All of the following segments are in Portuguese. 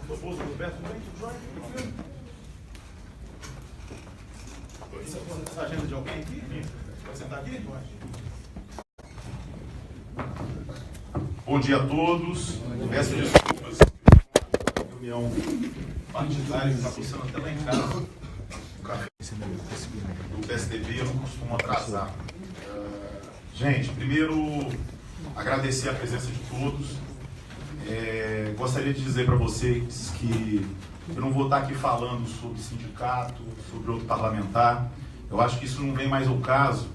Doutor Roberto, tudo bem? Tudo jóia? Essa agenda de alguém aqui? Pode sentar aqui? Bom dia a todos. Peço desculpas pela reunião partidária que está funcionando até lá em casa. O café do PSDB eu não costumo atrasar. Gente, primeiro agradecer a presença de todos. Gostaria de dizer para vocês que eu não vou estar aqui falando sobre sindicato, sobre outro parlamentar. Eu acho que isso não vem mais ao caso.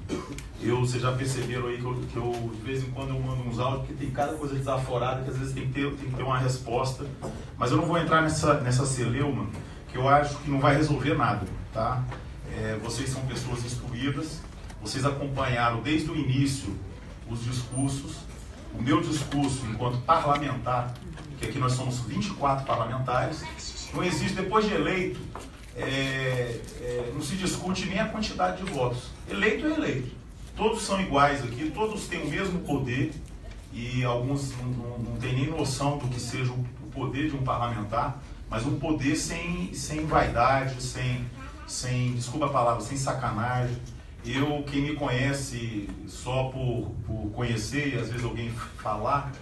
Vocês já perceberam aí que eu de vez em quando eu mando uns áudios, porque tem cada coisa desaforada que às vezes tem que ter uma resposta. Mas eu não vou entrar nessa celeuma, que eu acho que não vai resolver nada, tá? Vocês são pessoas instruídas, vocês acompanharam desde o início os discursos. O meu discurso enquanto parlamentar, que aqui nós somos 24 parlamentares, não existe, depois de eleito, não se discute nem a quantidade de votos. Eleito é eleito. Todos são iguais aqui, todos têm o mesmo poder e alguns não têm nem noção do que seja o poder de um parlamentar, mas um poder sem vaidade, desculpa a palavra, sem sacanagem. Quem me conhece só por conhecer e às vezes alguém falar,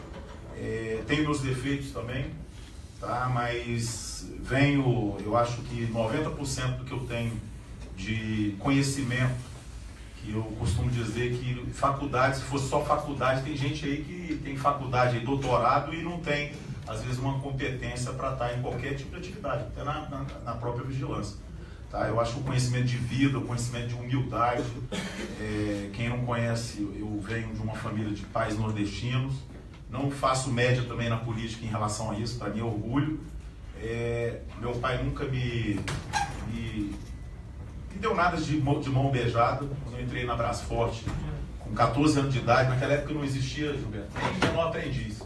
tenho meus defeitos também, tá? Mas eu acho que 90% do que eu tenho de conhecimento, que eu costumo dizer que faculdade, se fosse só faculdade, tem gente aí que tem faculdade, doutorado e não tem, às vezes, uma competência para estar em qualquer tipo de atividade, até na própria vigilância. Tá? Eu acho que o conhecimento de vida, o conhecimento de humildade, quem não conhece, eu venho de uma família de pais nordestinos, não faço média também na política em relação a isso, para mim é orgulho. Meu pai nunca me deu nada de mão beijada. Quando eu entrei na Brasforte, com 14 anos de idade, naquela época não existia, Gilberto, nem menor aprendiz.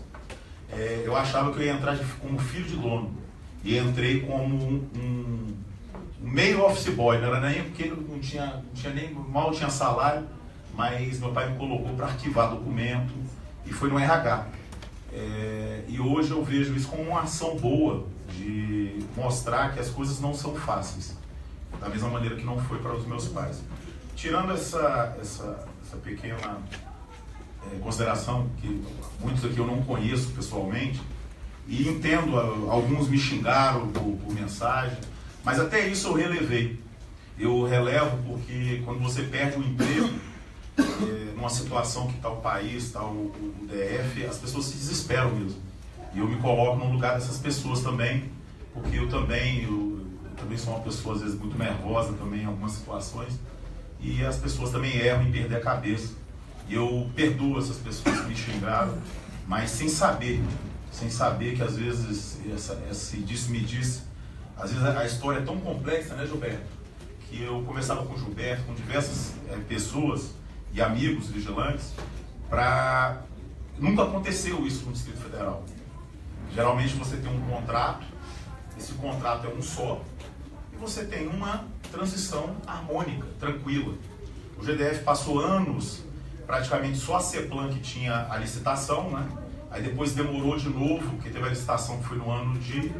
Eu achava que eu ia entrar como filho de dono, e entrei como um meio office boy, não era nem porque não tinha nem, mal tinha salário, mas meu pai me colocou para arquivar documento e foi no RH. E hoje eu vejo isso como uma ação boa de mostrar que as coisas não são fáceis, da mesma maneira que não foi para os meus pais. Tirando essa pequena consideração, que muitos aqui eu não conheço pessoalmente, e entendo, alguns me xingaram por mensagem, mas até isso eu relevei. Eu relevo porque quando você perde o emprego, numa situação que está o país, está o DF, as pessoas se desesperam mesmo. E eu me coloco no lugar dessas pessoas também, porque eu também sou uma pessoa às vezes muito nervosa também em algumas situações, e as pessoas também erram em perder a cabeça. E eu perdoo essas pessoas que me xingaram, mas sem saber que às vezes esse disse-me-disse, às vezes a história é tão complexa, né, Gilberto? Que eu conversava com o Gilberto, com diversas pessoas e amigos vigilantes, nunca aconteceu isso no Distrito Federal. Geralmente você tem um contrato, esse contrato é um só, e você tem uma transição harmônica, tranquila. O GDF passou anos, praticamente só a CEPLAN que tinha a licitação, né? Aí depois demorou de novo, porque teve a licitação que foi no ano de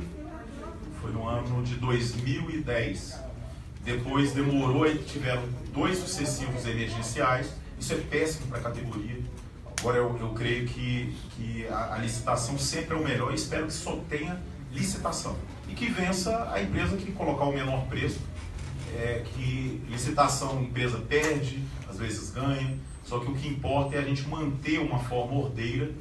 2010. Depois demorou e tiveram 2 sucessivos emergenciais. Isso é péssimo para a categoria. Agora eu creio que a licitação sempre é o melhor e espero que só tenha licitação. E que vença a empresa que colocar o menor preço. Que licitação, a empresa perde, às vezes ganha. Só que o que importa é a gente manter uma forma ordeira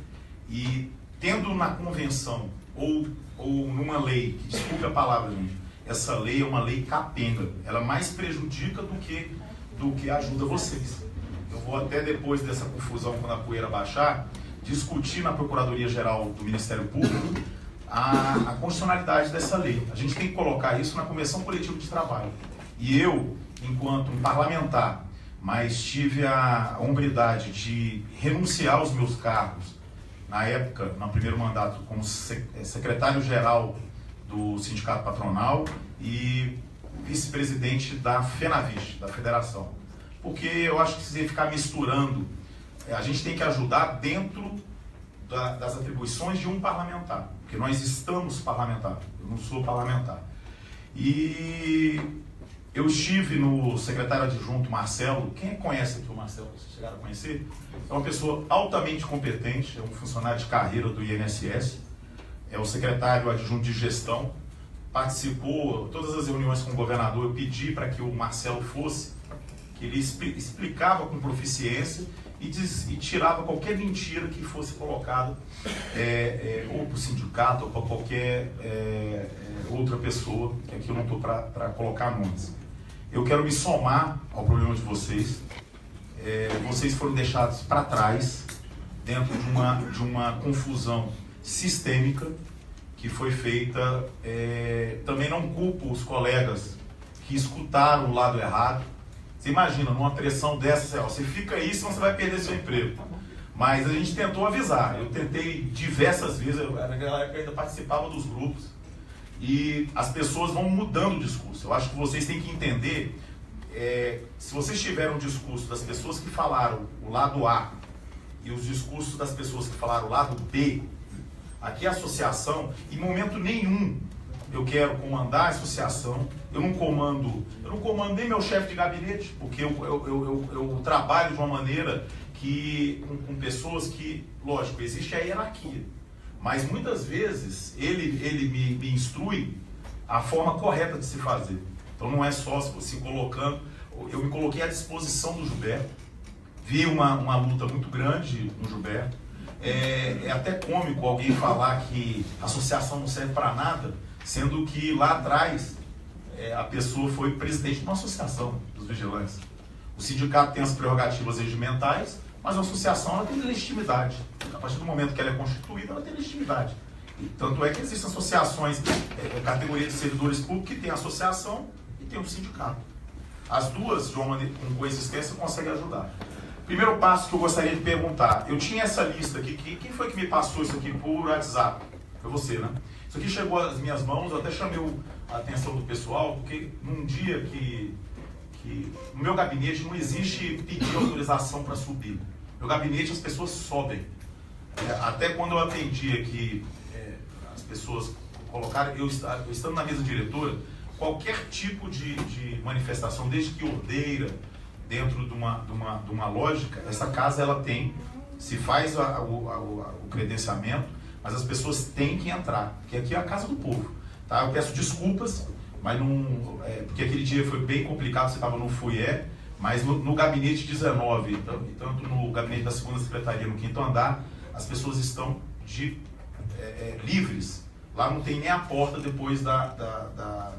e tendo na convenção ou numa lei, que desculpe a palavra, gente, essa lei é uma lei capenga, ela mais prejudica do que ajuda vocês. Eu vou até depois dessa confusão, quando a poeira baixar, discutir na Procuradoria-Geral do Ministério Público a constitucionalidade dessa lei. A gente tem que colocar isso na Convenção Coletiva de Trabalho. E eu, enquanto um parlamentar, mas tive a hombridade de renunciar aos meus cargos, na época, no primeiro mandato, como secretário-geral do Sindicato Patronal e vice-presidente da FENAVIST, da Federação. Porque eu acho que se ficar misturando, a gente tem que ajudar dentro das atribuições de um parlamentar, porque nós estamos parlamentares, eu não sou parlamentar. E eu estive no secretário adjunto Marcelo. Quem conhece aqui o Marcelo? Vocês chegaram a conhecer? É uma pessoa altamente competente, é um funcionário de carreira do INSS, é o secretário adjunto de gestão, participou de todas as reuniões com o governador. Eu pedi para que o Marcelo fosse, que ele explicava com proficiência e tirava qualquer mentira que fosse colocada ou para o sindicato ou para qualquer outra pessoa, que aqui eu não estou para colocar nomes. Eu quero me somar ao problema de vocês. Vocês foram deixados para trás dentro de uma confusão sistêmica que foi feita. Também não culpo os colegas que escutaram o lado errado. Você imagina, numa pressão dessa, você fica aí, senão você vai perder seu emprego. Mas a gente tentou avisar. Eu tentei diversas vezes, naquela época eu ainda participava dos grupos. E as pessoas vão mudando o discurso. Eu acho que vocês têm que entender, se vocês tiverem um discurso das pessoas que falaram o lado A e os discursos das pessoas que falaram o lado B, aqui a associação, em momento nenhum eu quero comandar a associação. Eu não comando nem meu chefe de gabinete, porque eu trabalho de uma maneira que, com pessoas que, lógico, existe a hierarquia, mas muitas vezes ele me instrui a forma correta de se fazer. Então não é só se colocando. Eu me coloquei à disposição do Gilberto, vi uma luta muito grande no Gilberto. É até cômico alguém falar que a associação não serve para nada, sendo que lá atrás a pessoa foi presidente de uma associação dos vigilantes. O sindicato tem as prerrogativas regimentais, mas a associação ela tem legitimidade. A partir do momento que ela é constituída, ela tem legitimidade. E tanto é que existem associações, categoria de servidores públicos, que tem a associação e tem o sindicato. As duas, de uma maneira, com coexistência, conseguem ajudar. Primeiro passo que eu gostaria de perguntar, eu tinha essa lista aqui, quem foi que me passou isso aqui por WhatsApp? Foi você, né? Isso aqui chegou às minhas mãos, eu até chamei a atenção do pessoal, porque num dia que no meu gabinete não existe pedir autorização para subir. No meu gabinete as pessoas sobem. Até quando eu atendi aqui, as pessoas colocaram, eu estando na mesa diretora, qualquer tipo de manifestação, desde que ordeira, dentro de uma lógica, essa casa ela tem, se faz o credenciamento, mas as pessoas têm que entrar, porque aqui é a casa do povo. Tá? Eu peço desculpas, mas não, porque aquele dia foi bem complicado, você estava no FUIE, mas no gabinete 19, tanto no gabinete da segunda secretaria, no 5º andar, as pessoas estão livres. Lá não tem nem a porta depois da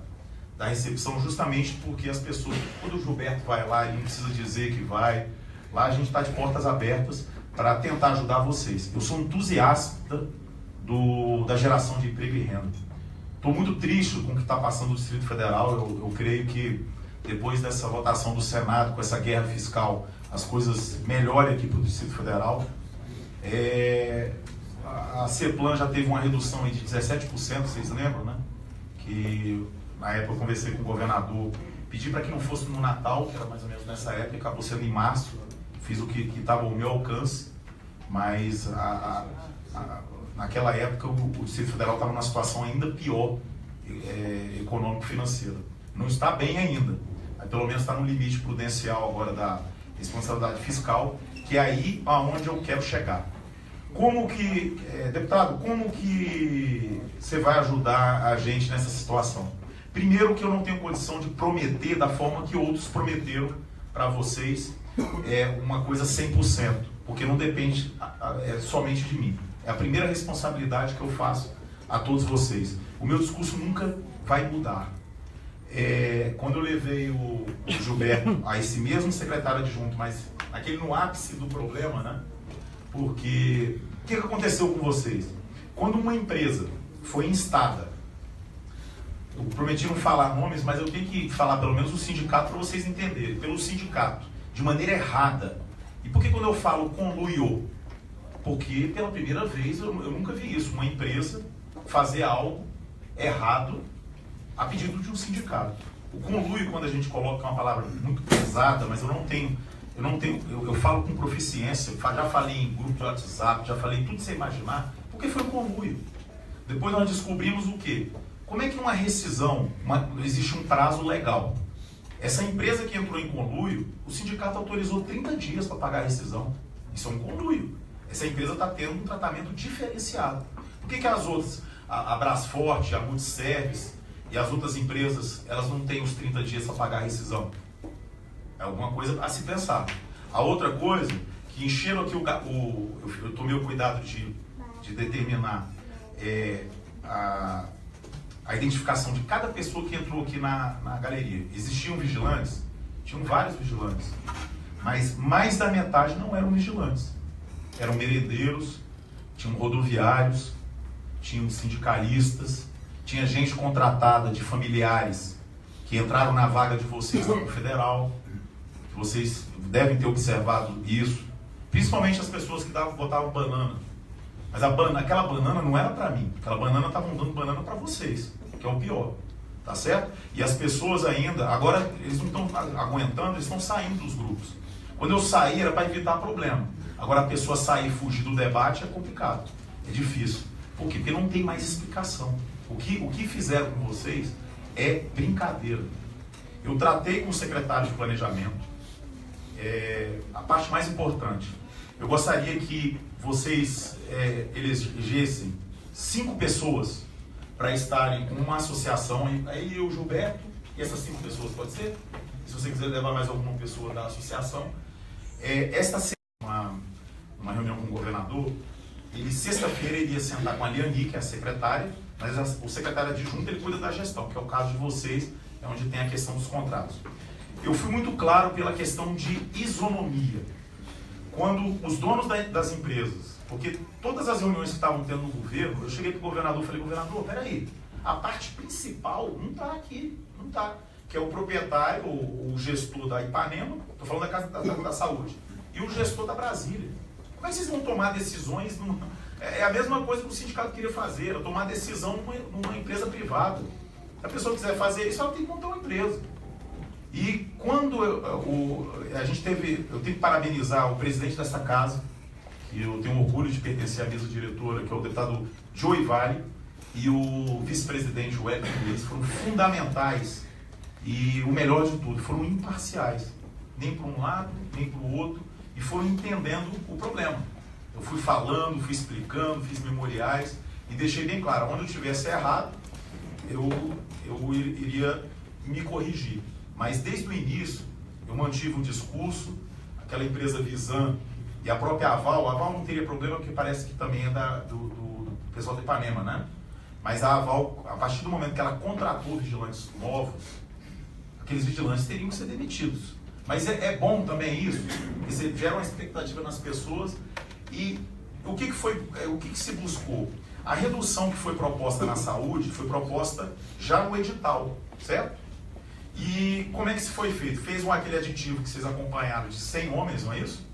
recepção, justamente porque as pessoas, quando o Gilberto vai lá, ele não precisa dizer que vai, lá a gente está de portas abertas para tentar ajudar vocês. Eu sou entusiasta da geração de emprego e renda. Estou muito triste com o que está passando no Distrito Federal. Eu creio que depois dessa votação do Senado, com essa guerra fiscal, as coisas melhorem aqui para o Distrito Federal. A CEPLAN já teve uma redução aí de 17%, vocês lembram, né? Que na época eu conversei com o governador, pedi para que não fosse no Natal, que era mais ou menos nessa época, acabou sendo em março, fiz o que estava ao meu alcance, mas naquela época o Distrito Federal estava numa situação ainda pior, econômico-financeira. Não está bem ainda, mas pelo menos está no limite prudencial agora da responsabilidade fiscal, que é aí aonde eu quero chegar. Deputado, como que você vai ajudar a gente nessa situação? Primeiro, que eu não tenho condição de prometer da forma que outros prometeram para vocês uma coisa 100%, porque não depende somente de mim. É a primeira responsabilidade que eu faço a todos vocês. O meu discurso nunca vai mudar. Quando eu levei o Gilberto a esse mesmo secretário adjunto, mas aquele no ápice do problema, né? Porque o que aconteceu com vocês? Quando uma empresa foi instada, eu prometi não falar nomes, mas eu tenho que falar pelo menos o sindicato para vocês entenderem. Pelo sindicato, de maneira errada. E por que quando eu falo conluiu? Porque pela primeira vez eu nunca vi isso. Uma empresa fazer algo errado a pedido de um sindicato. O conluio, quando a gente coloca uma palavra muito pesada, mas eu não tenho eu falo com proficiência, já falei em grupo de WhatsApp, já falei tudo que você imaginar, porque foi um conluio. Depois nós descobrimos o quê? Como é que numa rescisão existe um prazo legal? Essa empresa que entrou em conluio, o sindicato autorizou 30 dias para pagar a rescisão. Isso é um conluio. Essa empresa está tendo um tratamento diferenciado. Por que as outras, a Brasforte, a Multiservice e as outras empresas, elas não têm os 30 dias para pagar a rescisão? É alguma coisa a se pensar. A outra coisa, que encheram aqui eu tomei o cuidado de determinar a identificação de cada pessoa que entrou aqui na galeria. Existiam vigilantes? Tinham vários vigilantes. Mas mais da metade não eram vigilantes. Eram meredeiros, tinham rodoviários, tinham sindicalistas, tinha gente contratada de familiares que entraram na vaga de vocês na Confederal. Vocês devem ter observado isso. Principalmente as pessoas que botavam banana. Mas aquela banana não era para mim. Aquela banana estavam dando banana para vocês, que é o pior. Tá certo? E as pessoas ainda, agora eles não estão aguentando, eles estão saindo dos grupos. Quando eu saí era para evitar problema. Agora a pessoa sair e fugir do debate é complicado. É difícil. Por quê? Porque não tem mais explicação. O que fizeram com vocês é brincadeira. Eu tratei com o secretário de planejamento. A parte mais importante. Eu gostaria que vocês elegessem 5 pessoas para estarem com uma associação, aí eu, Gilberto, e essas 5 pessoas, pode ser? Se você quiser levar mais alguma pessoa da associação. Esta semana, uma reunião com o governador, ele sexta-feira iria sentar com a Liani, que é a secretária, mas o secretário adjunto ele cuida da gestão, que é o caso de vocês, é onde tem a questão dos contratos. Eu fui muito claro pela questão de isonomia. Quando os donos das empresas, porque todas as reuniões que estavam tendo no governo, eu cheguei para o governador e falei, governador, peraí, a parte principal não está aqui, não está. Que é o proprietário, o gestor da Ipanema, estou falando da Casa da Saúde, e o gestor da Brasília. Como é que vocês vão tomar decisões? É a mesma coisa que o sindicato queria fazer, tomar decisão numa empresa privada. Se a pessoa quiser fazer isso, ela tem que montar uma empresa. E quando eu tenho que parabenizar o presidente dessa casa, que eu tenho orgulho de pertencer à mesa diretora, que é o deputado Joey Vale, e o vice-presidente Wellington, eles foram fundamentais e o melhor de tudo, foram imparciais, nem para um lado, nem para o outro, e foram entendendo o problema. Eu fui falando, fui explicando, fiz memoriais e deixei bem claro, onde eu tivesse errado, eu iria me corrigir. Mas desde o início, eu mantive um discurso, aquela empresa Visan e a própria Aval não teria problema, porque parece que também é do pessoal do Ipanema, né? Mas a Aval, a partir do momento que ela contratou vigilantes novos, aqueles vigilantes teriam que ser demitidos. Mas é bom também isso, porque você gera uma expectativa nas pessoas. E o que se buscou? A redução que foi proposta na saúde foi proposta já no edital, certo? E como é que se foi feito? Fez aquele aditivo que vocês acompanharam de 100 homens, não é isso?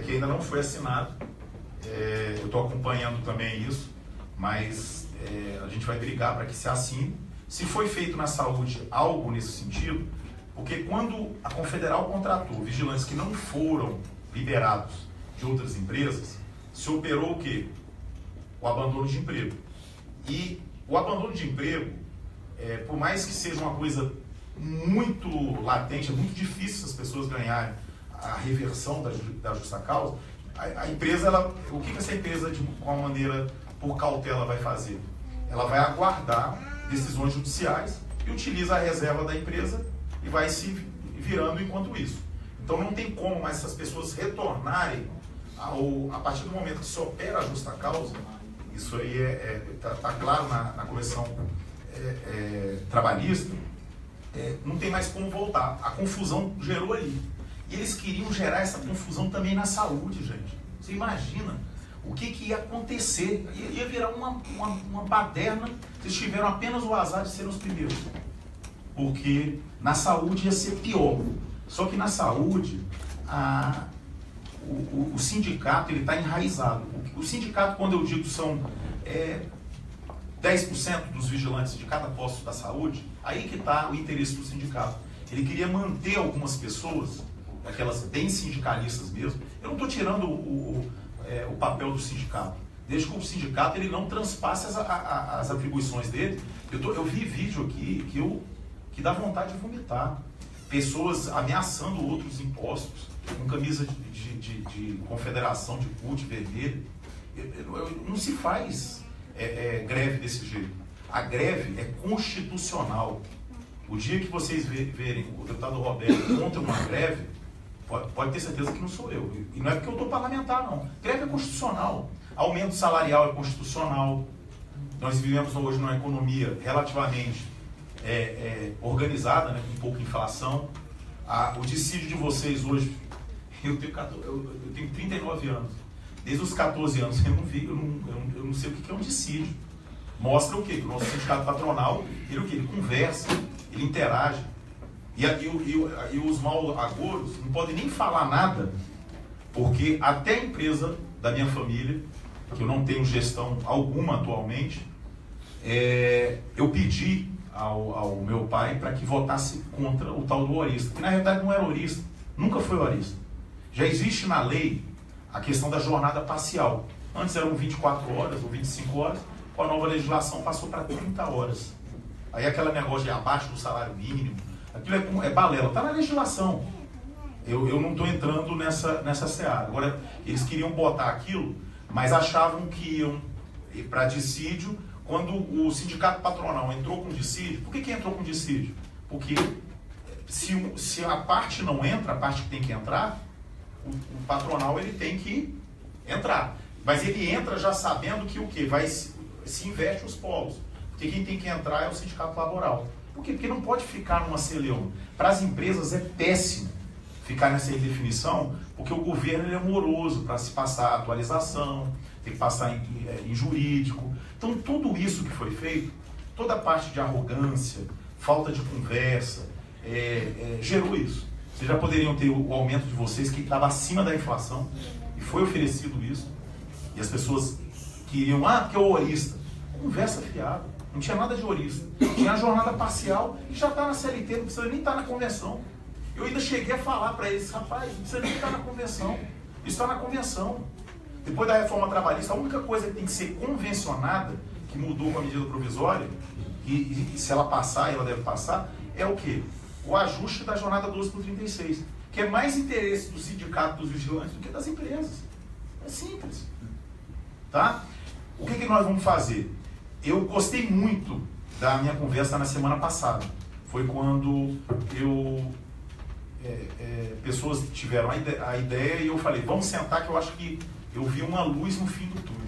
Que ainda não foi assinado. Eu estou acompanhando também isso, mas a gente vai brigar para que se assine. Se foi feito na saúde algo nesse sentido, porque quando a Confederal contratou vigilantes que não foram liberados de outras empresas, se operou o quê? O abandono de emprego. E o abandono de emprego, por mais que seja uma coisa muito latente, é muito difícil as pessoas ganharem a reversão da justa causa, a empresa, o que essa empresa, de qual maneira, por cautela, vai fazer? Ela vai aguardar decisões judiciais e utiliza a reserva da empresa e vai se virando enquanto isso. Então não tem como mais essas pessoas retornarem a partir do momento que se opera a justa causa. Isso aí está claro na comissão trabalhista. Não tem mais como voltar. A confusão gerou ali. E eles queriam gerar essa confusão também na saúde, gente. Você imagina o que ia acontecer? Ia virar uma baderna. Vocês tiveram apenas o azar de serem os primeiros. Porque na saúde ia ser pior. Só que na saúde, o sindicato está enraizado. O sindicato, quando eu digo são 10% dos vigilantes de cada posto da saúde, aí que está o interesse do sindicato. Ele queria manter algumas pessoas aquelas bem sindicalistas mesmo. Eu não estou tirando o papel do sindicato, desde que o sindicato ele não transpasse as atribuições dele. Eu vi vídeo aqui que dá vontade de vomitar. Pessoas ameaçando outros impostos, com camisa de confederação, de CUT vermelho. Não se faz greve desse jeito. A greve é constitucional. O dia que vocês verem o deputado Roberto contra uma greve, pode ter certeza que não sou eu. E não é porque eu estou parlamentar, não. Greve é constitucional. Aumento salarial é constitucional. Nós vivemos hoje numa economia relativamente organizada, né, com pouca inflação. O dissídio de vocês hoje, eu tenho 39 anos. Desde os 14 anos eu não sei o que é um dissídio. Mostra o quê? Que o nosso sindicato patronal, ele conversa, ele interage. E os mal agouros não podem nem falar nada, porque até a empresa da minha família, que eu não tenho gestão alguma atualmente, eu pedi ao meu pai para que votasse contra o tal do horista, que na realidade não era horista, nunca foi horista. Já existe na lei a questão da jornada parcial. Antes eram 24 horas ou 25 horas, com a nova legislação passou para 30 horas. Aí aquele negócio de abaixo do salário mínimo, aquilo é balela, está na legislação. Eu não estou entrando nessa seara. Agora, eles queriam botar aquilo, mas achavam que iam para dissídio. Quando o sindicato patronal entrou com dissídio, por que entrou com dissídio? Porque se a parte não entra, a parte que tem que entrar, o patronal ele tem que entrar. Mas ele entra já sabendo que o quê? Se inverte os polos. Porque quem tem que entrar é o sindicato laboral. Por quê? Porque não pode ficar numa celeuma. Para as empresas é péssimo ficar nessa redefinição, porque o governo ele é moroso para se passar atualização, tem que passar em jurídico. Então, tudo isso que foi feito, toda a parte de arrogância, falta de conversa, gerou isso. Vocês já poderiam ter o aumento de vocês, que estava acima da inflação, e foi oferecido isso. E as pessoas queriam, porque é o horista. Conversa fiada. Não tinha nada de horista. Tinha a jornada parcial e já está na CLT, não precisa nem estar na convenção. Eu ainda cheguei a falar para eles, rapaz, não precisa nem estar na convenção. Isso está na convenção. Depois da reforma trabalhista, a única coisa que tem que ser convencionada, que mudou com a medida provisória, e se ela passar, e ela deve passar, é o quê? O ajuste da jornada 12 por 36, que é mais interesse do sindicato dos vigilantes do que das empresas. É simples. Tá? O que nós vamos fazer? Eu gostei muito da minha conversa na semana passada. Foi quando pessoas tiveram a ideia e eu falei, vamos sentar que eu acho que eu vi uma luz no fim do túnel.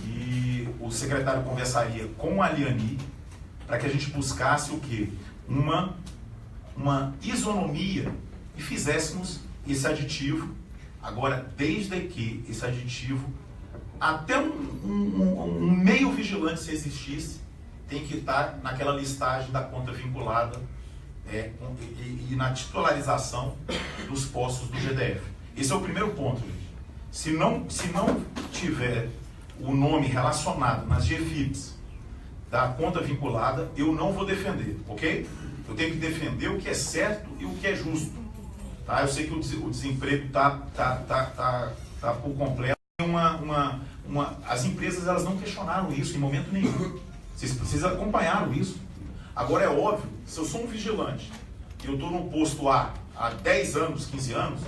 E o secretário conversaria com a Liani para que a gente buscasse o quê? Uma isonomia e fizéssemos esse aditivo. Agora, desde que esse aditivo, até um meio vigilante, se existisse, tem que estar naquela listagem da conta vinculada e na titularização dos postos do GDF. Esse é o primeiro ponto, gente. Se não tiver o nome relacionado nas GFIPs da conta vinculada, eu não vou defender, ok? Eu tenho que defender o que é certo e o que é justo. Tá? Eu sei que o desemprego tá por completo. As empresas elas não questionaram isso em momento nenhum. Vocês acompanharam isso. Agora é óbvio, se eu sou um vigilante e eu estou no posto A há 10 anos, 15 anos,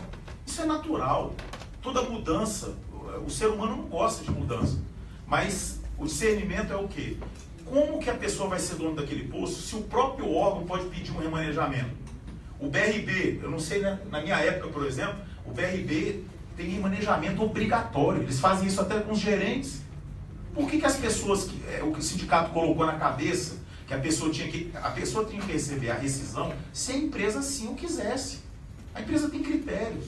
isso é natural. Toda mudança, o ser humano não gosta de mudança. Mas o discernimento é o quê? Como que a pessoa vai ser dono daquele posto se o próprio órgão pode pedir um remanejamento? O BRB, eu não sei, né? Na minha época, por exemplo, o BRB tem remanejamento obrigatório. Eles fazem isso até com os gerentes. Por que as pessoas, o que o sindicato colocou na cabeça, que a pessoa tinha que receber a rescisão se a empresa assim o quisesse? A empresa tem critérios.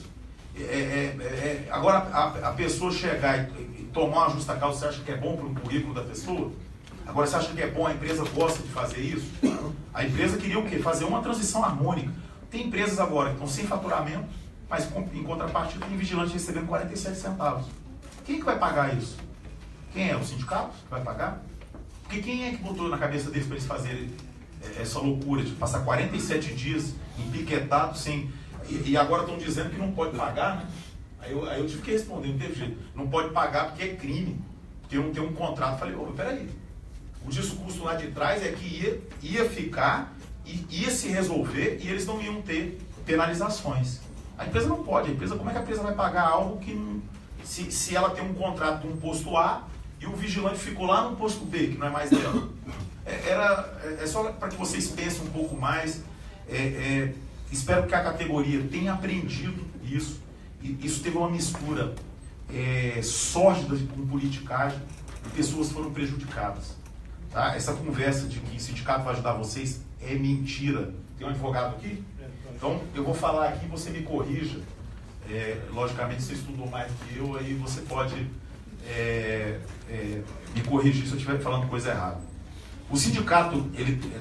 Agora, a pessoa chegar e tomar uma justa causa, você acha que é bom para o currículo da pessoa? Agora, você acha que é bom, a empresa gosta de fazer isso? A empresa queria o quê? Fazer uma transição harmônica. Tem empresas agora que estão sem faturamento, mas em contrapartida tem vigilante recebendo 47 centavos. Quem que vai pagar isso? Quem é? O sindicato que vai pagar? Porque quem é que botou na cabeça deles para eles fazerem essa loucura de passar 47 dias empiquetados sem... E agora estão dizendo que não pode pagar, né? Aí eu tive que responder, não teve jeito. Não pode pagar porque é crime, porque não tem um contrato. Falei, peraí. O discurso lá de trás é que ia ficar, ia se resolver e eles não iam ter penalizações. A empresa não pode. Como é que a empresa vai pagar algo que não, se ela tem um contrato de um posto A e o vigilante ficou lá no posto B, que não é mais dela? É só para que vocês pensem um pouco mais. Espero que a categoria tenha aprendido isso. Isso teve uma mistura sórdida com politicagem e pessoas foram prejudicadas. Tá? Essa conversa de que o sindicato vai ajudar vocês é mentira. Tem um advogado aqui? Então, eu vou falar aqui e você me corrija. Logicamente, você estudou mais do que eu, aí você pode me corrigir se eu estiver falando coisa errada. O sindicato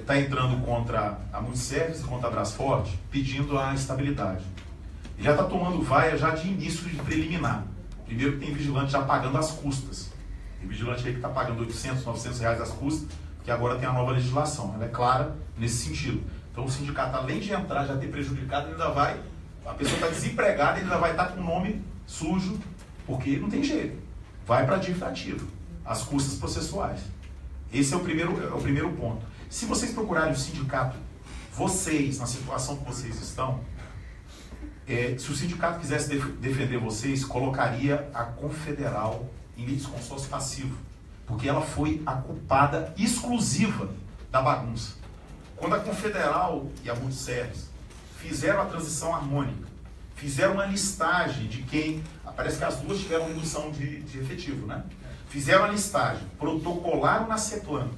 está entrando contra a Multiservice, contra a Brasforte, pedindo a estabilidade. Ele já está tomando vaia já de início de preliminar. Primeiro tem vigilante já pagando as custas. Tem vigilante aí que está pagando 800, 900 reais as custas, porque agora tem a nova legislação. Ela é clara nesse sentido. Então o sindicato, além de entrar, já ter prejudicado, ainda vai, a pessoa está desempregada, ainda vai estar com o nome sujo, porque não tem jeito. Vai para a dívida ativa, as custas processuais. Esse é o primeiro ponto. Se vocês procurarem o sindicato, vocês, na situação que vocês estão, se o sindicato quisesse defender vocês, colocaria a Confederal em litisconsórcio passivo, porque ela foi a culpada exclusiva da bagunça. Quando a Confederal e a Multiservice fizeram a transição harmônica, fizeram uma listagem de quem, parece que as duas tiveram redução de efetivo, né? Fizeram a listagem, protocolaram na CEPLAN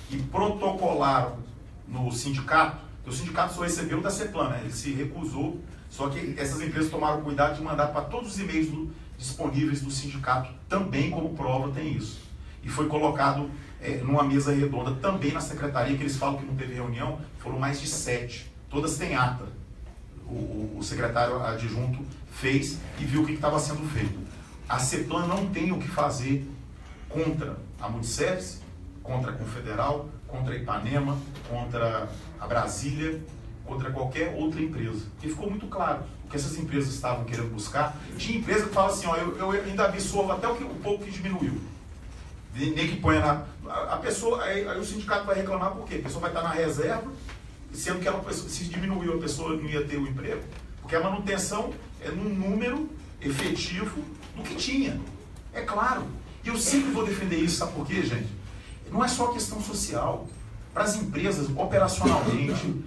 e protocolaram no sindicato, porque o sindicato só recebeu da CEPLAN, né? Ele se recusou, só que essas empresas tomaram cuidado de mandar para todos os e-mails disponíveis do sindicato, também como prova tem isso. E foi colocado numa mesa redonda, também na secretaria, que eles falam que não teve reunião, foram mais de 7, todas têm ata. O secretário adjunto fez e viu o que estava sendo feito. A CEPLAN não tem o que fazer contra a Multiservice, contra a Confederal, contra a Ipanema, contra a Brasília, contra qualquer outra empresa. Porque ficou muito claro o que essas empresas estavam querendo buscar. Tinha empresa que fala assim, eu ainda absorvo até o pouco que diminuiu. Nem que ponha a pessoa, aí o sindicato vai reclamar por quê? A pessoa vai estar na reserva, sendo que se diminuiu, a pessoa não ia ter o emprego. Porque a manutenção é num número efetivo do que tinha. É claro. E eu sempre vou defender isso, sabe por quê, gente? Não é só questão social. Para as empresas, operacionalmente,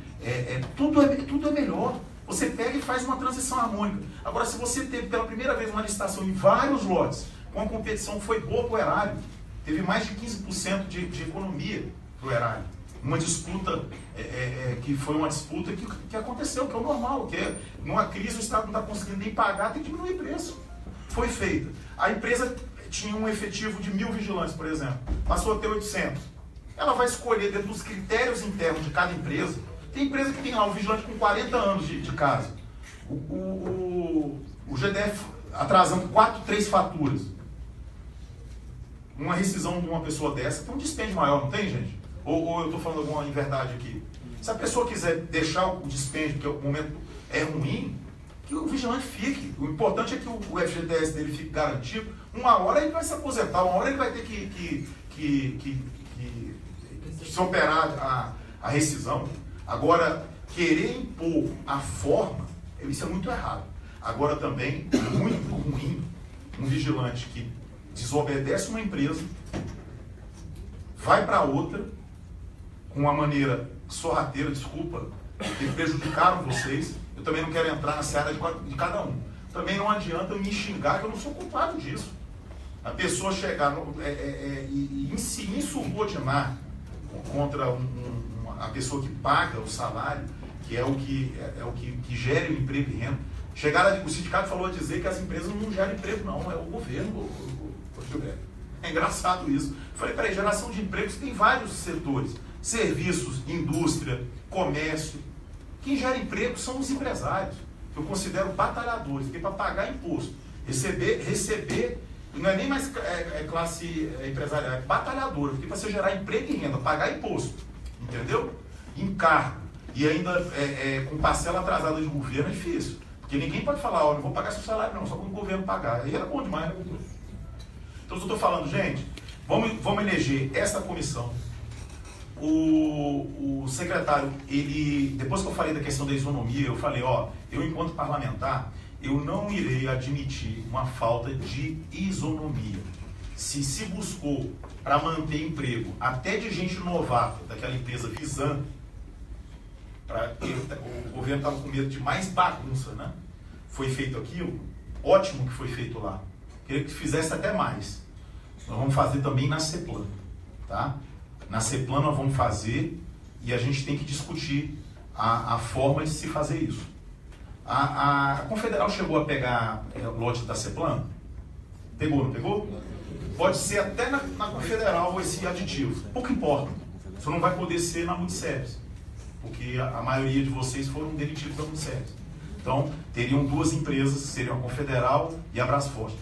tudo é melhor. Você pega e faz uma transição harmônica. Agora, se você teve pela primeira vez uma licitação em vários lotes, com a competição que foi boa para o erário, teve mais de 15% de economia para o erário. Uma disputa, que foi uma disputa que aconteceu, que é o normal, que numa crise o Estado não está conseguindo nem pagar, tem que diminuir o preço. Foi feita. A empresa tinha um efetivo de 1.000 vigilantes, por exemplo, passou a ter 800. Ela vai escolher dentro dos critérios internos de cada empresa. Tem empresa que tem lá um vigilante com 40 anos de casa. O GDF atrasando 3 faturas. Uma rescisão de uma pessoa dessa tem um dispêndio maior, não tem, gente? Ou eu estou falando alguma inverdade aqui? Se a pessoa quiser deixar o dispêndio, porque o momento é ruim, que o vigilante fique. O importante é que o FGTS dele fique garantido. Uma hora ele vai se aposentar, uma hora ele vai ter que se operar a rescisão. Agora, querer impor a forma, isso é muito errado. Agora também, muito ruim, um vigilante que desobedece uma empresa, vai para outra, com uma maneira sorrateira, desculpa, que prejudicaram vocês. Eu também não quero entrar na seara de cada um. Também não adianta me xingar, que eu não sou culpado disso. A pessoa chegar e se insubordinar contra a pessoa que paga o salário, que é o que gera o emprego e renda. O sindicato falou a dizer que as empresas não geram emprego, não, é o governo. É engraçado isso. Eu falei, peraí, geração de empregos tem vários setores. Serviços, indústria, comércio. Quem gera emprego são os empresários. Eu considero batalhadores, porque para pagar imposto, receber, não é nem mais classe empresarial, é batalhadora, porque para você gerar emprego e renda, pagar imposto, entendeu? Encargo, e ainda com parcela atrasada de governo é difícil. Porque ninguém pode falar, ó, não vou pagar seu salário não, só quando o governo pagar. Aí era bom demais, né? Então eu estou falando, gente, vamos eleger essa comissão. O secretário, depois que eu falei da questão da isonomia, eu falei, ó, eu enquanto parlamentar, eu não irei admitir uma falta de isonomia. Se buscou para manter emprego, até de gente novata, daquela empresa Visan, o governo estava com medo de mais bagunça, né? Foi feito aquilo, ótimo que foi feito lá. Queria que fizesse até mais. Nós vamos fazer também na CEPLAN, tá? Na CEPLAN nós vamos fazer e a gente tem que discutir a forma de se fazer isso. A Confederal chegou a pegar o lote da CEPLAN? Pegou, não pegou? Pode ser até na Confederal esse aditivo. Pouco importa. Só não vai poder ser na Multiservice, porque a maioria de vocês foram demitidos da Multiservice. Então, teriam duas empresas, seriam a Confederal e a Brasforte.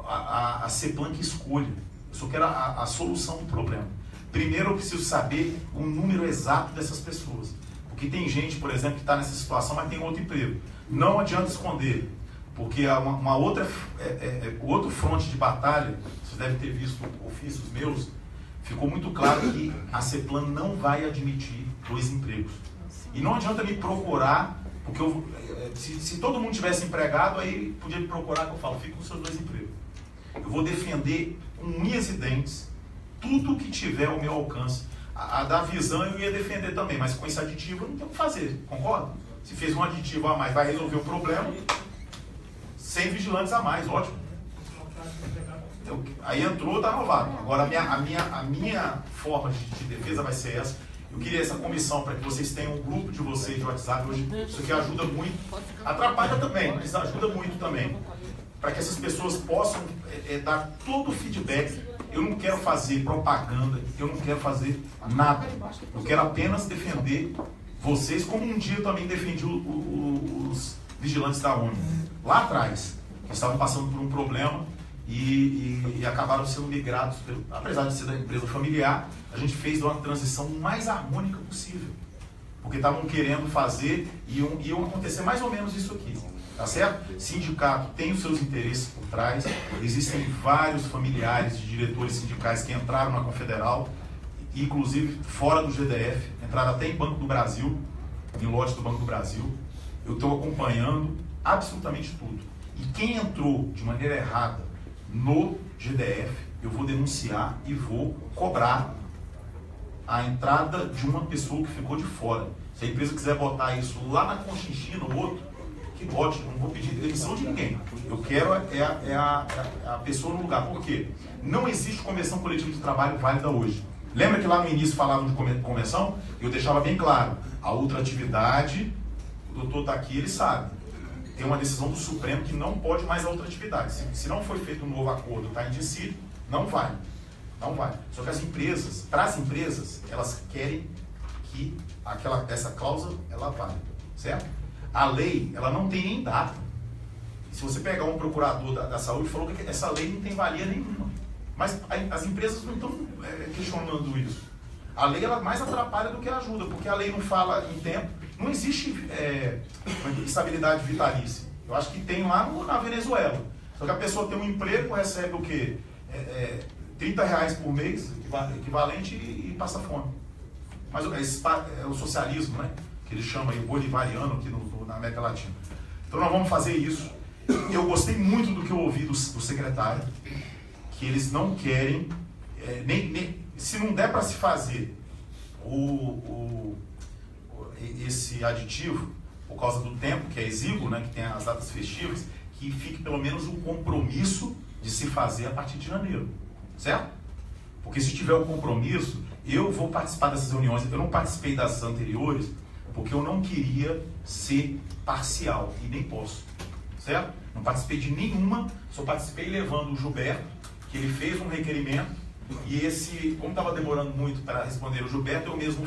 A CEPLAN que escolha. Eu só quero a solução do problema. Primeiro, eu preciso saber o número exato dessas pessoas. Porque tem gente, por exemplo, que está nessa situação, mas tem outro emprego. Não adianta esconder. Porque o outro fronte de batalha, vocês devem ter visto ofícios meus, ficou muito claro que a CEPLAN não vai admitir dois empregos. E não adianta me procurar, porque se todo mundo tivesse empregado, aí podia me procurar, que eu falo, fica com seus dois empregos. Eu vou defender com unhas e dentes tudo que tiver ao meu alcance. A da Visan eu ia defender também, mas com esse aditivo eu não tenho o que fazer, concorda? Se fez um aditivo a mais, vai resolver o problema, 100 vigilantes a mais, ótimo. Aí entrou, está aprovado. Agora a minha forma de defesa vai ser essa. Eu queria essa comissão para que vocês tenham um grupo de vocês de WhatsApp hoje. Isso aqui ajuda muito. Atrapalha também, mas ajuda muito também. Para que essas pessoas possam dar todo o feedback. Eu não quero fazer propaganda, eu não quero fazer nada. Eu quero apenas defender vocês, como um dia eu também defendi os vigilantes da ONU. Lá atrás, que estavam passando por um problema e acabaram sendo migrados, apesar de ser da empresa familiar, a gente fez uma transição mais harmônica possível. Porque estavam querendo fazer e iam acontecer mais ou menos isso aqui. Tá certo? Sindicato tem os seus interesses por trás, existem vários familiares de diretores sindicais que entraram na Confederal, inclusive fora do GDF, entraram até em Banco do Brasil, em lote do Banco do Brasil. Eu estou acompanhando absolutamente tudo. E quem entrou de maneira errada no GDF, eu vou denunciar e vou cobrar a entrada de uma pessoa que ficou de fora. Se a empresa quiser botar isso lá na Conchinchina ou outro, que bote, não vou pedir demissão de ninguém. Eu quero a pessoa no lugar. Por quê? Não existe convenção coletiva de trabalho válida hoje. Lembra que lá no início falavam de convenção? Eu deixava bem claro, a ultratividade, o doutor está aqui, ele sabe. Tem uma decisão do Supremo que não pode mais a ultratividade. Se não foi feito um novo acordo, está indeciso, não vai. Não vai. Só que as empresas, para as empresas, elas querem que essa cláusula, ela vale. Certo? A lei, ela não tem nem data. Se você pegar um procurador da saúde, falou que essa lei não tem valia nenhuma. Mas as empresas não estão questionando isso. A lei, ela mais atrapalha do que ajuda, porque a lei não fala em tempo. Não existe estabilidade vitalícia. Eu acho que tem lá na Venezuela. Só que a pessoa tem um emprego, recebe o quê? R$30 por mês, equivalente, e passa fome. Mas é o socialismo, né? Que eles chamam aí bolivariano aqui na América Latina. Então nós vamos fazer isso. Eu gostei muito do que eu ouvi do secretário, que eles não querem, se não der para se fazer esse aditivo, por causa do tempo, que é exíguo, né, que tem as datas festivas, que fique pelo menos um compromisso de se fazer a partir de janeiro. Certo? Porque se tiver um compromisso, eu vou participar dessas reuniões. Eu não participei das anteriores, porque eu não queria ser parcial, e nem posso, certo? Não participei de nenhuma, só participei levando o Gilberto, que ele fez um requerimento, e como estava demorando muito para responder o Gilberto, eu mesmo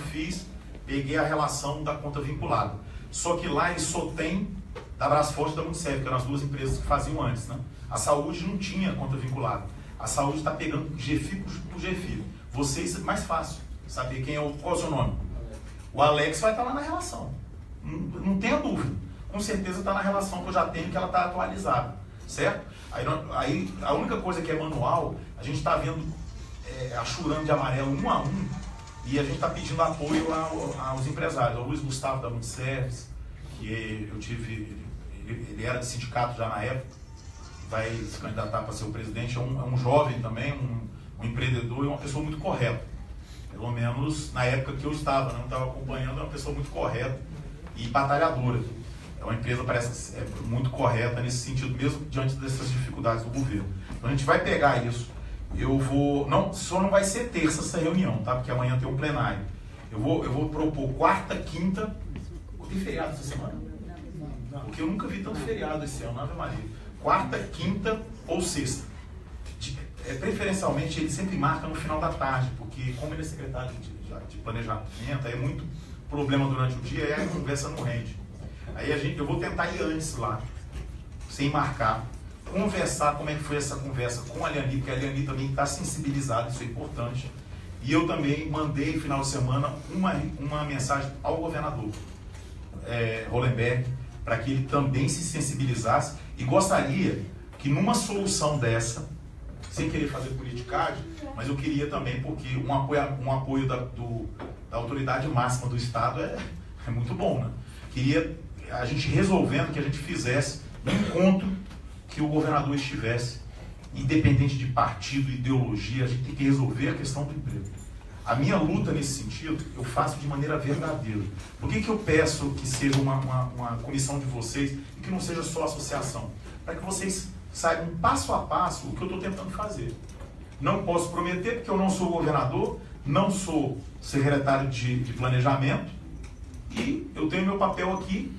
peguei a relação da conta vinculada. Só que lá ele só tem da Brasforte e da Multiservice, que eram as duas empresas que faziam antes, né? A saúde não tinha conta vinculada. A saúde está pegando GFI por GFI. Vocês é mais fácil saber qual é o seu nome. O Alex vai estar lá na relação. Não tenha dúvida. Com certeza está na relação que eu já tenho, que ela está atualizada. Certo? Aí a única coisa que é manual, a gente está vendo achurando de amarelo um a um, e a gente está pedindo apoio aos empresários. O Luiz Gustavo da Multiservice, que eu tive, ele era de sindicato já na época, vai se candidatar para ser o presidente, é um jovem também, um empreendedor e uma pessoa muito correta. Pelo menos na época que eu estava, não estava acompanhando, é uma pessoa muito correta e batalhadora. É uma empresa, parece que é muito correta nesse sentido, mesmo diante dessas dificuldades do governo. Então a gente vai pegar isso. Só não vai ser terça essa reunião, tá? Porque amanhã tem um plenário. Eu vou propor quarta, quinta. Tem feriado essa semana? Porque eu nunca vi tanto feriado esse ano, Ave Maria. Quarta, quinta ou sexta. Preferencialmente ele sempre marca no final da tarde, porque como ele é secretário de planejamento, aí é muito problema durante o dia, aí a conversa não rende. Aí eu vou tentar ir antes lá, sem marcar, conversar como é que foi essa conversa com a Liani, porque a Liani também está sensibilizada, isso é importante. E eu também mandei, no final de semana, uma mensagem ao governador Hollenberg, para que ele também se sensibilizasse, e gostaria que numa solução dessa, sem querer fazer politicagem, mas eu queria também, porque um apoio da autoridade máxima do Estado é muito bom, né? Queria a gente resolvendo que a gente fizesse um encontro que o governador estivesse, independente de partido, ideologia, a gente tem que resolver a questão do emprego. A minha luta nesse sentido, eu faço de maneira verdadeira. Por que eu peço que seja uma comissão de vocês e que não seja só associação? Para que vocês saibam passo a passo o que eu estou tentando fazer. Não posso prometer, porque eu não sou governador, não sou secretário de planejamento, e eu tenho meu papel aqui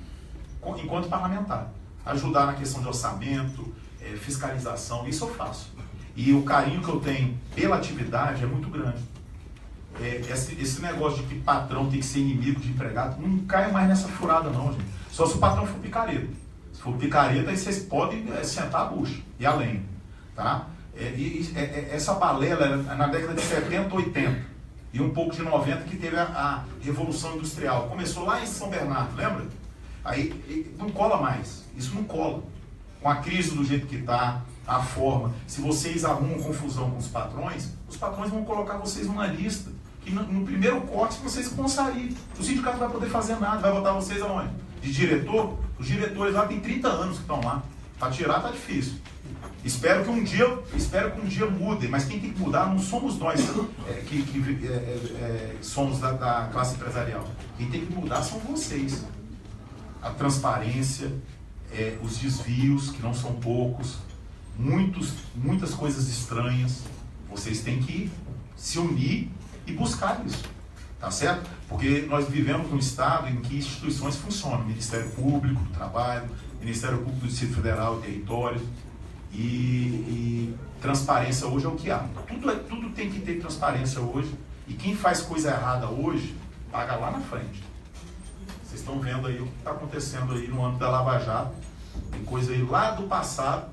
enquanto parlamentar. Ajudar na questão de orçamento, fiscalização, isso eu faço. E o carinho que eu tenho pela atividade é muito grande. Esse negócio de que patrão tem que ser inimigo de empregado, não cai mais nessa furada não, gente. Só se o patrão for picareta. Se for picareta, aí vocês podem sentar a bucha e além. Tá? Essa balela era na década de 70, 80 e um pouco de 90 que teve a Revolução Industrial. Começou lá em São Bernardo, lembra? Aí não cola mais, isso não cola. Com a crise do jeito que está, a forma, se vocês arrumam confusão com os patrões vão colocar vocês numa lista, que no primeiro corte vocês vão sair. O sindicato não vai poder fazer nada, vai botar vocês aonde? De diretor? Os diretores lá tem 30 anos que estão lá, para tirar tá difícil. Espero que um dia mudem, mas quem tem que mudar não somos nós que somos da classe empresarial. Quem tem que mudar são vocês. A transparência, os desvios, que não são poucos, muitas coisas estranhas. Vocês têm que se unir e buscar isso, tá certo? Porque nós vivemos num estado em que instituições funcionam, Ministério Público do Trabalho, Ministério Público do Distrito Federal e Território, e transparência hoje é o que há. Tudo tem que ter transparência hoje, e quem faz coisa errada hoje, paga lá na frente. Vocês estão vendo aí o que está acontecendo aí no âmbito da Lava Jato, tem coisa aí lá do passado,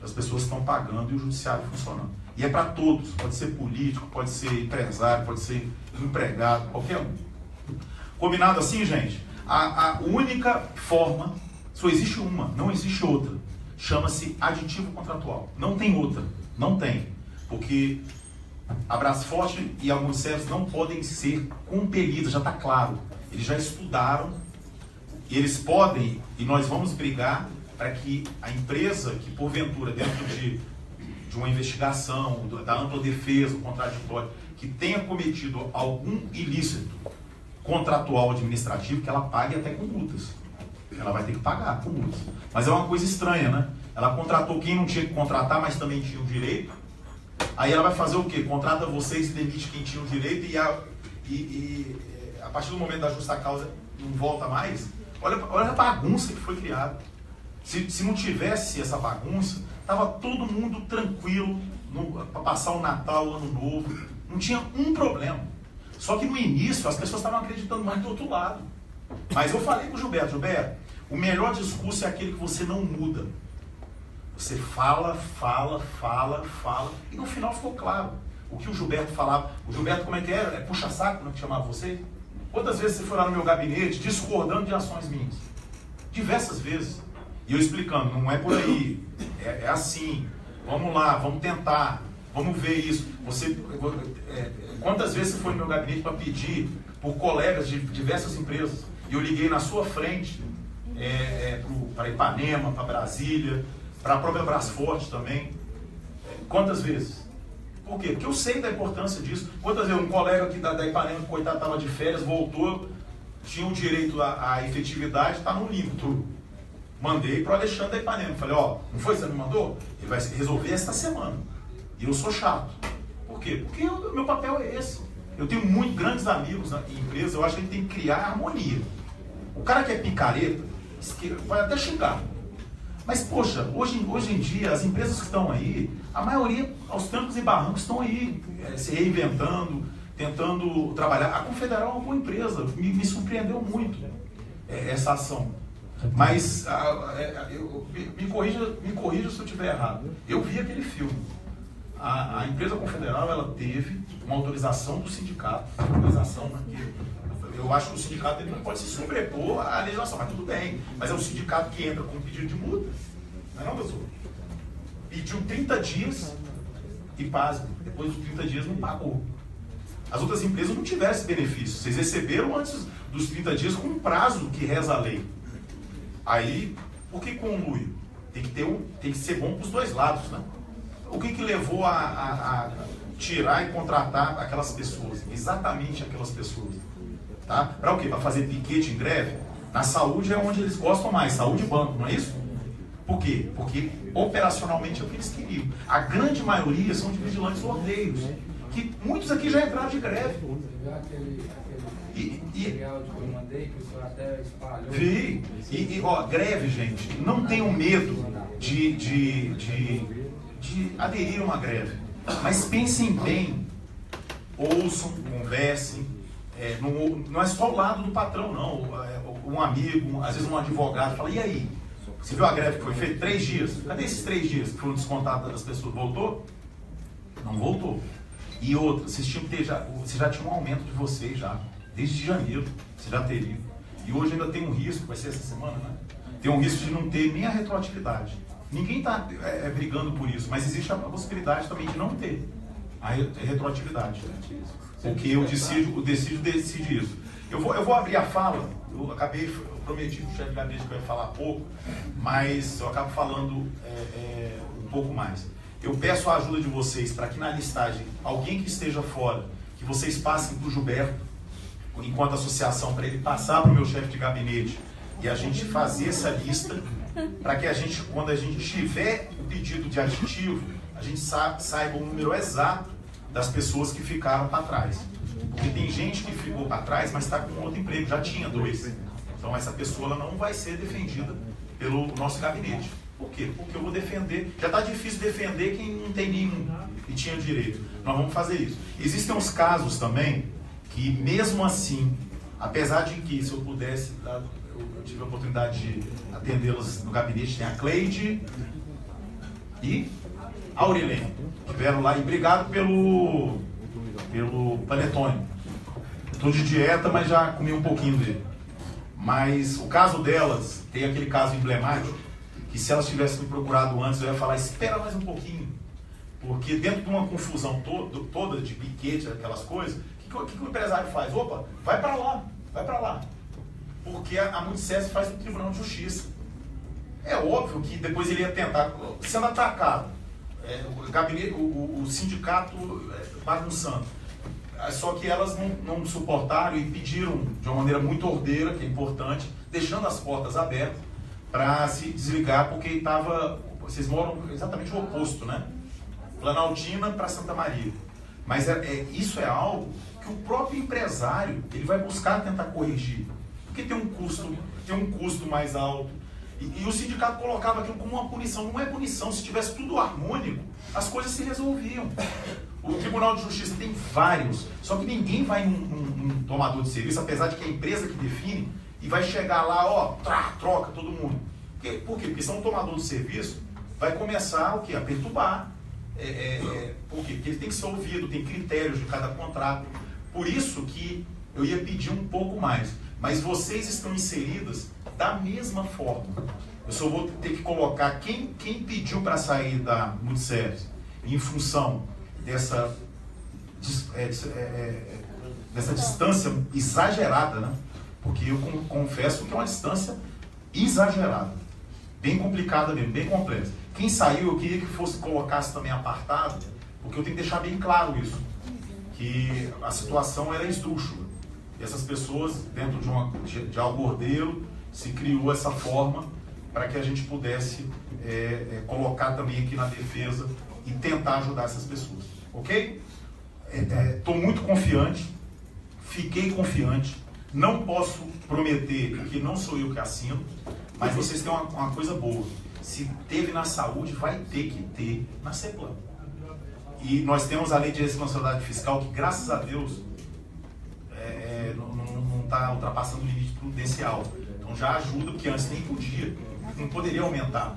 as pessoas estão pagando e o judiciário funcionando. E é para todos, pode ser político, pode ser empresário, pode ser empregado, qualquer um. Combinado assim, gente? A única forma, só existe uma, não existe outra, chama-se aditivo contratual. Não tem outra, não tem. Porque a Brasforte e a Multiservice não podem ser compelidas, já está claro. Eles já estudaram, eles podem, e nós vamos brigar para que a empresa que porventura, dentro de uma investigação, da ampla defesa, o contraditório, que tenha cometido algum ilícito contratual administrativo, que ela pague até com multas. Ela vai ter que pagar com multas. Mas é uma coisa estranha, né? Ela contratou quem não tinha que contratar, mas também tinha o direito. Aí ela vai fazer o quê? Contrata vocês e demite quem tinha o direito e a partir do momento da justa causa não volta mais. Olha a bagunça que foi criada. Se não tivesse essa bagunça, estava todo mundo tranquilo para passar o Natal, o Ano Novo. Não tinha um problema. Só que no início as pessoas estavam acreditando mais do outro lado. Mas eu falei com o Gilberto, o melhor discurso é aquele que você não muda. Você fala, e no final ficou claro. O que o Gilberto falava, o Gilberto como é que era? É puxa-saco, não é que chamava você? Quantas vezes você foi lá no meu gabinete discordando de ações minhas? Diversas vezes. E eu explicando, não é por aí, é assim, vamos lá, vamos tentar, vamos ver isso. Quantas vezes você foi no meu gabinete para pedir por colegas de diversas empresas? E eu liguei na sua frente, para Ipanema, para Brasília, para a própria Brasforte também. Quantas vezes? Por quê? Porque eu sei da importância disso. Quantas vezes um colega aqui da Ipanema, coitado, estava de férias, voltou, tinha o direito à efetividade, está no limpo. Mandei para o Alexandre da Ipanema. Falei, ó, não foi você me mandou? Ele vai resolver esta semana. E eu sou chato. Por quê? Porque o meu papel é esse. Eu tenho muito grandes amigos na empresa, eu acho que a gente tem que criar harmonia. O cara que é picareta, vai até xingar. Mas, poxa, hoje em dia, as empresas que estão aí, a maioria, aos trancos e barrancos, estão aí se reinventando, tentando trabalhar. A Confederal é uma boa empresa, me surpreendeu muito essa ação. Mas me corrija se eu estiver errado. Eu vi aquele filme. A empresa Confederal, ela teve uma autorização do sindicato. Autorização, né? Eu acho que o sindicato ele não pode se sobrepor à legislação, mas tudo bem. Mas é o sindicato que entra com um pedido de multa. Não é não, doutor? Pediu 30 dias e pasme. Depois dos 30 dias não pagou. As outras empresas não tiveram esse benefício. Vocês receberam antes dos 30 dias com um prazo que reza a lei. Aí, por que conluio? Tem que ser bom para os dois lados, né? O que levou a tirar e contratar aquelas pessoas? Exatamente aquelas pessoas. Tá? Para o quê? Para fazer piquete em greve? Na saúde é onde eles gostam mais, saúde e banco, não é isso? Por quê? Porque operacionalmente é o que eles queriam. A grande maioria são de vigilantes ordeiros, que muitos aqui já entraram de greve. Vi. Ó, greve, gente, não tenham medo de aderir a uma greve. Mas pensem bem, ouçam, conversem. Não é só o lado do patrão, não. Um amigo, às vezes um advogado, fala, e aí? Você viu a greve que foi feita? 3 dias. Cadê esses 3 dias que foram descontados das pessoas? Voltou? Não voltou. E outra, vocês já tinham um aumento de vocês já. Desde janeiro, você já teria. E hoje ainda tem um risco, vai ser essa semana, né? Tem um risco de não ter nem a retroatividade. Ninguém está brigando por isso, mas existe a possibilidade também de não ter a retroatividade. Porque eu decide isso. Eu vou abrir a fala, eu prometi para o chefe de gabinete que eu ia falar pouco, mas eu acabo falando um pouco mais. Eu peço a ajuda de vocês para que na listagem, alguém que esteja fora, que vocês passem para o Gilberto, enquanto associação, para ele passar para o meu chefe de gabinete e a gente fazer essa lista, para que quando a gente tiver o pedido de aditivo, a gente saiba o número exato das pessoas que ficaram para trás. Porque tem gente que ficou para trás, mas está com outro emprego, já tinha 2. Então essa pessoa ela não vai ser defendida pelo nosso gabinete. Por quê? Porque eu vou defender. Já está difícil defender quem não tem nenhum e tinha direito. Nós vamos fazer isso. Existem uns casos também que, mesmo assim, apesar de que, se eu pudesse, eu tive a oportunidade de atendê-las no gabinete, tem a Cleide e a Aurilene. Estiveram lá e obrigado pelo panetone. Estou de dieta, mas já comi um pouquinho dele. Mas o caso delas, tem aquele caso emblemático, que se elas tivessem me procurado antes, eu ia falar, espera mais um pouquinho. Porque dentro de uma confusão toda de piquete, aquelas coisas, o que o empresário faz? Opa, vai para lá. Porque a Multicess faz no Tribunal de Justiça. É óbvio que depois ele ia tentar, sendo atacado, o sindicato bagunçando. Só que elas não suportaram e pediram de uma maneira muito ordeira, que é importante, deixando as portas abertas para se desligar, porque vocês moram exatamente o oposto, né? Planaltina para Santa Maria. Mas isso é algo que o próprio empresário ele vai buscar tentar corrigir. Porque tem um custo mais alto. E o sindicato colocava aquilo como uma punição. Não é punição. Se tivesse tudo harmônico, as coisas se resolviam. O Tribunal de Justiça tem vários, só que ninguém vai num tomador de serviço, apesar de que é a empresa que define, e vai chegar lá, ó, troca todo mundo. Por quê? Porque se é um tomador de serviço, vai começar o quê? A perturbar. Por quê? Porque ele tem que ser ouvido, tem critérios de cada contrato. Por isso que eu ia pedir um pouco mais. Mas vocês estão inseridas da mesma forma. Eu só vou ter que colocar quem pediu para sair da Multiservice em função dessa distância exagerada, né? Porque eu confesso que é uma distância exagerada, bem complicada mesmo, bem complexa. Quem saiu, eu queria que colocasse também apartado, porque eu tenho que deixar bem claro isso, que a situação era esdrúxula. E essas pessoas, dentro de algo ordeiro, se criou essa forma para que a gente pudesse colocar também aqui na defesa e tentar ajudar essas pessoas. Ok? Estou muito confiante, fiquei confiante, não posso prometer, porque não sou eu que assino, mas vocês têm uma coisa boa. Se teve na saúde, vai ter que ter na CEPLAN. E nós temos a lei de responsabilidade fiscal, que graças a Deus não está ultrapassando o limite prudencial. Então já ajuda, porque antes nem podia, não poderia aumentar.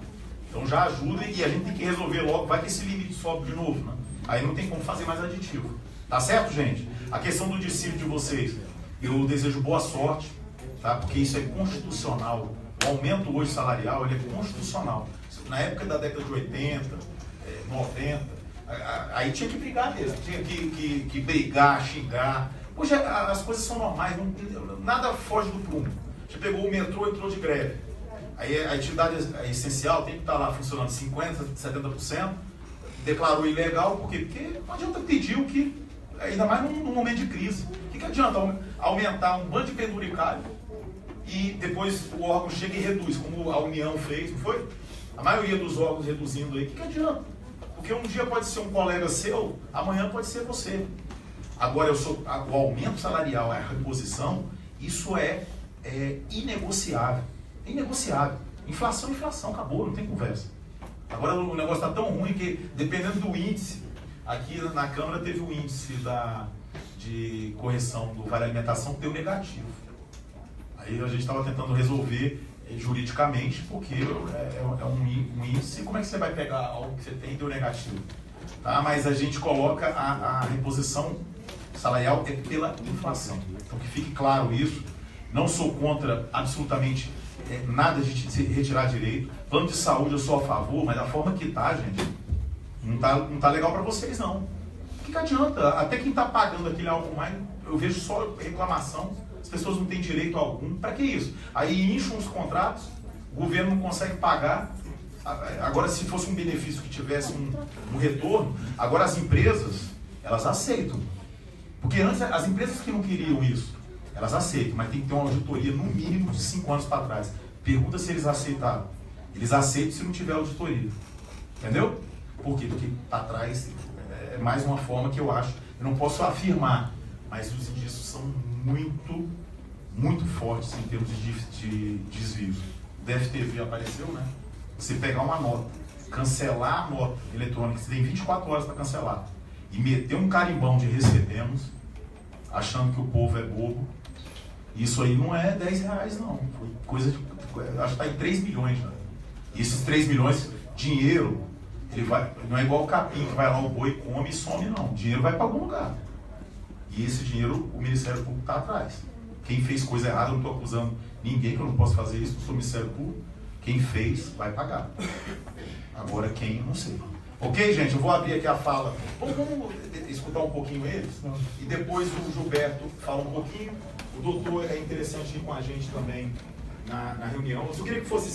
Então já ajuda e a gente tem que resolver logo, vai que esse limite sobe de novo, né? Aí não tem como fazer mais aditivo. Tá certo, gente? A questão do dissídio de vocês, eu desejo boa sorte, tá? Porque isso é constitucional. O aumento hoje salarial, ele é constitucional. Na época da década de 80, 90, aí tinha que brigar mesmo, tinha que brigar, xingar. Hoje as coisas são normais, nada foge do prumo. Você pegou o metrô e entrou de greve. Aí a atividade essencial tem que estar lá funcionando 50%, 70%, declarou ilegal, por quê? Porque não adianta pedir o que, ainda mais num momento de crise. O que adianta aumentar um bando de penduricário e depois o órgão chega e reduz, como a União fez, não foi? A maioria dos órgãos reduzindo aí, o que adianta? Porque um dia pode ser um colega seu, amanhã pode ser você. Agora, o aumento salarial, a reposição, isso é inegociável. É inegociável. Inflação, acabou, não tem conversa. Agora o negócio está tão ruim que, dependendo do índice, aqui na Câmara teve o índice de correção do Vale Alimentação que deu negativo. Aí a gente estava tentando resolver juridicamente, porque é um índice, como é que você vai pegar algo que você tem e deu negativo? Tá? Mas a gente coloca a reposição salarial pela inflação. Então que fique claro isso. Não sou contra absolutamente nada de se retirar direito. Plano de saúde eu sou a favor, mas da forma que está, gente, não tá legal para vocês não. O que adianta? Até quem está pagando aquele algo mais, eu vejo só reclamação, as pessoas não têm direito algum. Para que isso? Aí incham os contratos, o governo não consegue pagar. Agora, se fosse um benefício que tivesse um retorno, agora as empresas, elas aceitam. Porque antes, as empresas que não queriam isso, elas aceitam, mas tem que ter uma auditoria no mínimo de 5 anos para trás. Pergunta se eles aceitaram. Eles aceitam se não tiver auditoria. Entendeu? Por quê? Porque para trás é mais uma forma que eu acho. Eu não posso afirmar, mas os indícios são muito, muito fortes em termos de desvios. O DFTV apareceu, né? Você pegar uma nota, cancelar a nota eletrônica, você tem 24 horas para cancelar, e meter um carimbão de recebemos, achando que o povo é bobo, isso aí não é 10 reais não, foi coisa de, acho que está em 3 milhões já. E esses 3 milhões, dinheiro, ele vai, não é igual o capim que vai lá, o boi come e some não, o dinheiro vai para algum lugar. E esse dinheiro o Ministério Público está atrás. Quem fez coisa errada, eu não estou acusando ninguém, que eu não posso fazer isso, eu sou Ministério Público, quem fez vai pagar. Agora quem, não sei. Ok, gente? Eu vou abrir aqui a fala. Vamos escutar um pouquinho eles? E depois o Gilberto fala um pouquinho. O doutor é interessante ir com a gente também na reunião. Eu só queria que fosse